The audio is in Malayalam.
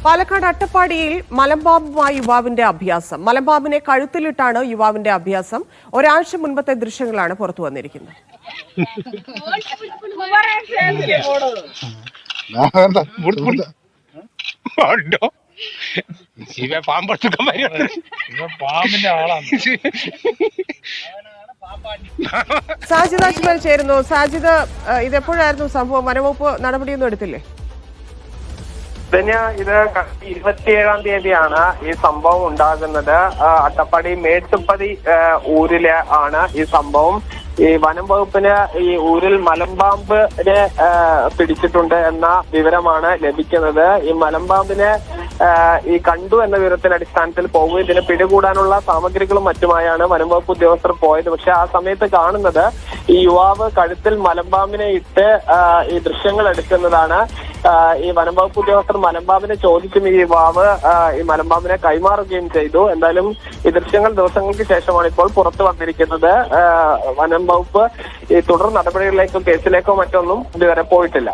പാലക്കാട് അട്ടപ്പാടിയിൽ മലമ്പാമ്പുമായി യുവാവിന്റെ അഭ്യാസം. മലമ്പാമ്പിനെ കഴുത്തിലിട്ടാണ് യുവാവിന്റെ അഭ്യാസം. ഒരാഴ്ച മുൻപത്തെ ദൃശ്യങ്ങളാണ് പുറത്തു വന്നിരിക്കുന്നത്. സാജിദ് അജ്മൽ ചേരുന്നു. സാജിദ്, ഇതെപ്പോഴായിരുന്നു സംഭവം? വനംവകുപ്പ് നടപടിയൊന്നും എടുത്തില്ലേ? ഇത് 27-ാം തീയതിയാണ് ഈ സംഭവം ഉണ്ടാകുന്നത്. അട്ടപ്പാടി മേട്ടുപ്പതി ഊരിലെ ആണ് ഈ സംഭവം. ഈ വനം വകുപ്പിന് ഈ ഊരിൽ മലമ്പാമ്പിനെ പിടിച്ചിട്ടുണ്ട് എന്ന വിവരമാണ് ലഭിക്കുന്നത്. ഈ മലമ്പാമ്പിനെ ഈ കണ്ടു എന്ന വിവരത്തിന്റെ അടിസ്ഥാനത്തിൽ പോകും. ഇതിനെ പിടികൂടാനുള്ള സാമഗ്രികളും മറ്റുമായാണ് വനം വകുപ്പ് ഉദ്യോഗസ്ഥർ പോയത്. പക്ഷെ ആ സമയത്ത് കാണുന്നത് ഈ യുവാവ് കഴുത്തിൽ മലമ്പാമ്പിനെ ഇട്ട് ഈ ദൃശ്യങ്ങൾ എടുക്കുന്നതാണ്. ഈ വനം വകുപ്പ് ഉദ്യോഗസ്ഥർ മലമ്പാമ്പിനെ ചോദിച്ചും ഈ യുവാവ് ഈ മലമ്പാമ്പിനെ കൈമാറുകയും ചെയ്തു. എന്തായാലും ഈ ദൃശ്യങ്ങൾ ദിവസങ്ങൾക്ക് ശേഷമാണ് ഇപ്പോൾ പുറത്തു വന്നിരിക്കുന്നത്. വനം വകുപ്പ് ഈ തുടർ നടപടികളിലേക്കോ കേസിലേക്കോ മറ്റൊന്നും ഇതുവരെ പോയിട്ടില്ല.